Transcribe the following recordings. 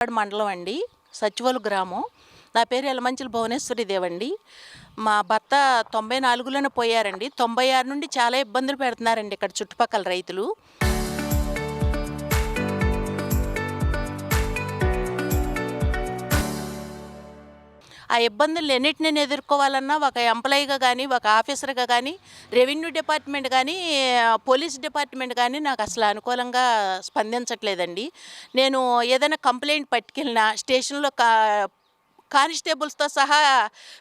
మండలం అండి, సచివోలు గ్రామం. నా పేరు యలమంచిలి భువనేశ్వరిదేవండి. మా భర్త 94లోనే పోయారండి. 96 నుండి చాలా ఇబ్బందులు పెడుతున్నారండి ఇక్కడ చుట్టుపక్కల రైతులు. ఆ ఇబ్బందులన్నిటిని నేను ఎదుర్కోవాలన్నా ఒక ఎంప్లాయీగా కానీ, ఒక ఆఫీసర్‌గా కానీ, రెవెన్యూ డిపార్ట్‌మెంట్ కానీ, పోలీస్ డిపార్ట్‌మెంట్ కానీ నాకు అసలు అనుకూలంగా స్పందించట్లేదండి. నేను ఏదైనా కంప్లెయింట్ పట్టుకెళ్ళినా స్టేషన్‌లో కానిస్టేబుల్స్‌తో సహా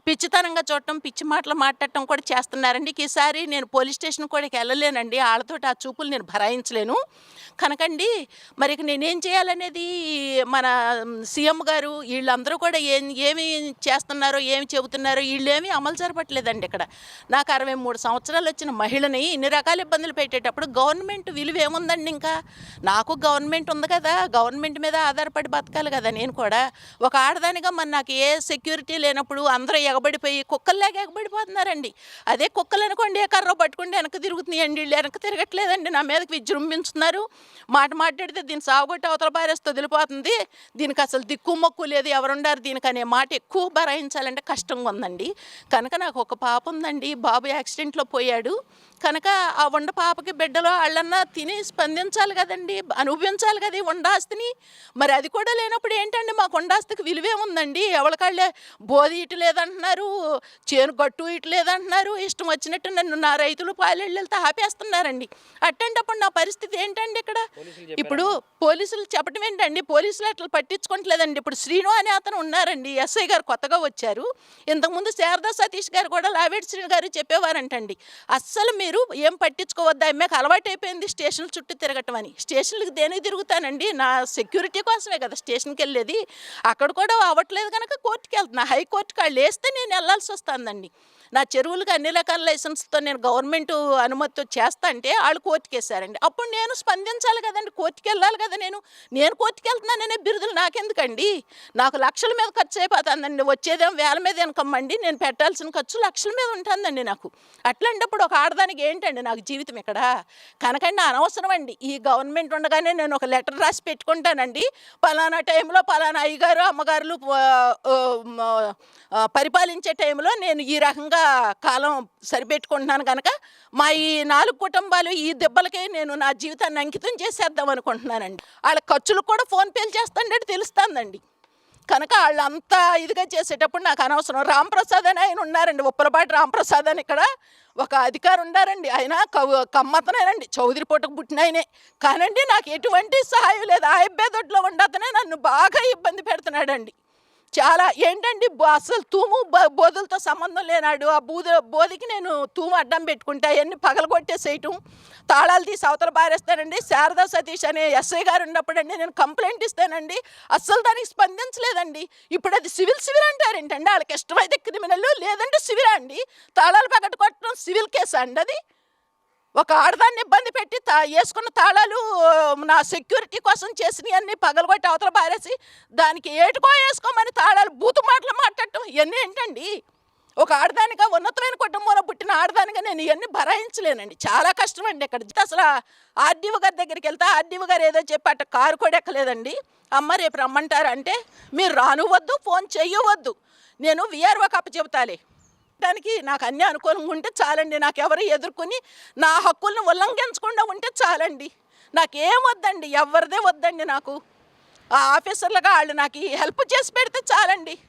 పిచ్చితనంగా చూడటం, పిచ్చి మాటలు మాట్లాడటం కూడా చేస్తున్నారండి. ఈసారి నేను పోలీస్ స్టేషన్ కూడా వెళ్ళలేనండి. ఆళ్ళతోటి ఆ చూపులు నేను భరాయించలేను. కనుకండి మరి ఇక నేనేం చేయాలనేది మన సీఎం గారు వీళ్ళందరూ కూడా ఏమి చేస్తున్నారో, ఏమి చెబుతున్నారో వీళ్ళేమీ అమలు జరపట్లేదండి ఇక్కడ. నాకు 63 సంవత్సరాలు వచ్చిన మహిళని ఇన్ని రకాల ఇబ్బందులు పెట్టేటప్పుడు గవర్నమెంట్ విలువ ఏముందండి ఇంకా? నాకు గవర్నమెంట్ ఉంది కదా! గవర్నమెంట్ మీద ఆధారపడి బతకాలి కదా నేను కూడా. ఒక ఆడదానిగా మరి నాకు ఏ సెక్యూరిటీ లేనప్పుడు అందరూ ఎగబడిపోయి కుక్కల్లాగా ఎగబడిపోతున్నారండి. అదే కుక్కలు అనుకోండి, ఏ కర్ర పట్టుకుంటే వెనక్కి తిరుగుతున్నాయండి. వీళ్ళు వెనక్కి తిరగట్లేదండి, నా మీదకి విజృంభించుతున్నారు. మాట మాట్లాడితే దీన్ని సాగుగొట్టి అవతల పారేస్తే వదిలిపోతుంది, దీనికి అసలు దిక్కు మొక్కు లేదు, ఎవరుండారు దీనికి అనే మాట ఎక్కువ భరాయించాలంటే కష్టంగా ఉందండి. కనుక నాకు ఒక పాప ఉందండి, బాబు యాక్సిడెంట్లో పోయాడు. కనుక ఆ ఉండ పాపకి బిడ్డలో వాళ్ళన్నా తిని స్పందించాలి కదండి, అనుభవించాలి కదా ఈ ఉండాస్తిని. మరి అది కూడా లేనప్పుడు ఏంటండి, మాకు ఉండాస్తికి విలువేముందండి? ఎవరికాళ్ళే బోధి ఇటు లేదంటున్నారు, చేను గట్టు ఇటు లేదంటున్నారు, ఇష్టం వచ్చినట్టు నన్ను నా రైతులు పాలెళ్ళతో ఆపేస్తున్నారండి. అట్టంటప్పుడు నా పరిస్థితి ఏంటండి ఇక్కడ? ఇప్పుడు పోలీసులు చెప్పడం ఏంటండి, పోలీసులు అట్లా పట్టించుకోవట్లేదండి. ఇప్పుడు శ్రీను అనే అతను ఉన్నారండి, ఎస్ఐ గారు కొత్తగా వచ్చారు. ఇంతకుముందు శారదా సతీష్ గారు కూడా లావేటి శ్రీను గారు చెప్పేవారంటండి, అస్సలు మీరు ఏం పట్టించుకోవద్దు, ఆమెకు అలవాటు అయిపోయింది స్టేషన్ల చుట్టూ తిరగటం అని. స్టేషన్లకు దేనికి తిరుగుతానండి? నా సెక్యూరిటీ కోసమే కదా స్టేషన్కి వెళ్ళేది. అక్కడ కూడా అవ్వట్లేదు కనుక కోర్టుకి వెళ్తున్నా. హైకోర్టుకి వాళ్ళు వేస్తే నేను వెళ్ళాల్సి వస్తుందండి. నా చెరువులకు అన్ని రకాల లైసెన్స్తో నేను గవర్నమెంట్ అనుమతితో చేస్తా అంటే వాళ్ళు కోర్టుకి వేసారండి. అప్పుడు నేను స్పందించాలి కదండి, కోర్టుకి వెళ్ళాలి కదా. నేను కోర్టుకి వెళ్తున్నాననే బిరుదులు నాకెందుకండి? నాకు లక్షల మీద ఖర్చు అయిపోతుందండి, వచ్చేదేమో వేల మీద ఇన్కమ్ అండి. నేను పెట్టాల్సిన ఖర్చు లక్షల మీద ఉంటుందండి నాకు. అట్లాంటప్పుడు ఒక ఆడదానికి ఏంటండి నాకు జీవితం ఇక్కడ? కనుకండి అనవసరం అండి. ఈ గవర్నమెంట్ ఉండగానే నేను ఒక లెటర్ రాసి పెట్టుకుంటానండి, పలానా టైంలో పలానా అయ్యగారు అమ్మగారులు పరిపాలించే టైంలో నేను ఈ రకంగా కాలం సరిపెట్టుకుంటున్నాను కనుక మా ఈ 4 కుటుంబాలు ఈ దెబ్బలకే నేను నా జీవితాన్ని అంకితం చేసేద్దాం అనుకుంటున్నానండి. వాళ్ళ ఖర్చులు కూడా ఫోన్పేలు చేస్తానంటే తెలుస్తుందండి. కనుక వాళ్ళంతా ఇదిగా చేసేటప్పుడు నాకు అనవసరం. రాంప్రసాద్ అని ఆయన ఉన్నారండి, ఉప్పలపాటి రాంప్రసాద్ అని ఇక్కడ ఒక అధికారి ఉన్నారండి. ఆయన కమ్మతనేనండి, చౌదరి పూటకు పుట్టిన ఆయనే. కానండి నాకు ఎటువంటి సహాయం లేదు. ఆ ఇబ్బేదొడ్లో ఉండతనే నన్ను బాగా ఇబ్బంది పెడుతున్నాడండి. చాలా ఏంటండి, అసలు తూము బోధులతో సంబంధం లేనాడు. ఆ బోధికి నేను తూము అడ్డం పెట్టుకుంటే అవన్నీ పగలగొట్టేసేయటం, తాళాలు తీసి అవతల పారేస్తానండి. శారదా సతీష్ అనే ఎస్ఐ గారు ఉన్నప్పుడండి నేను కంప్లైంట్ ఇస్తానండి, అస్సలు దానికి స్పందించలేదండి. ఇప్పుడు అది సివిల్ అంటారేంటండి? వాళ్ళకి ఇష్టమైతే క్రిమినల్, లేదంటే సివిల్ అండి. తాళాలు పగలగొట్టడం సివిల్ కేసా అండి అది? ఒక ఆడదాన్ని ఇబ్బంది పెట్టి వేసుకున్న తాళాలు నా సెక్యూరిటీ కోసం చేసినవన్నీ పగలగొట్టి అవతల పారేసి దానికి ఏటుకో వేసుకోమని తాళాలు బూతు మాటలు మాట్లాడటం ఇవన్నీ ఏంటండి? ఒక ఆడదానిగా, ఉన్నతమైన కుటుంబంలో పుట్టిన ఆడదానిగా నేను ఇవన్నీ భరాయించలేనండి. చాలా కష్టం అండి ఇక్కడ. అసలు ఆర్డీఓ గారి దగ్గరికి వెళ్తే ఆర్డీఓ గారు ఏదో చెప్పి కారు కూడా ఎక్కలేదండి. అమ్మ రేపు రమ్మంటారు అంటే మీరు రానివ్వద్దు, ఫోన్ చెయ్యవద్దు, నేను విఆర్ఓకి అప్పచెబుతాలే. దానికి నాకు అన్నీ అనుకూలంగా ఉంటే చాలండి. నాకెవరు ఎదుర్కొని నా హక్కులను ఉల్లంఘించకుండా ఉంటే చాలండి. నాకేం వద్దండి, ఎవరిదే వద్దండి నాకు. ఆ ఆఫీసర్లుగా వాళ్ళు నాకు హెల్ప్ చేసి పెడితే చాలండి.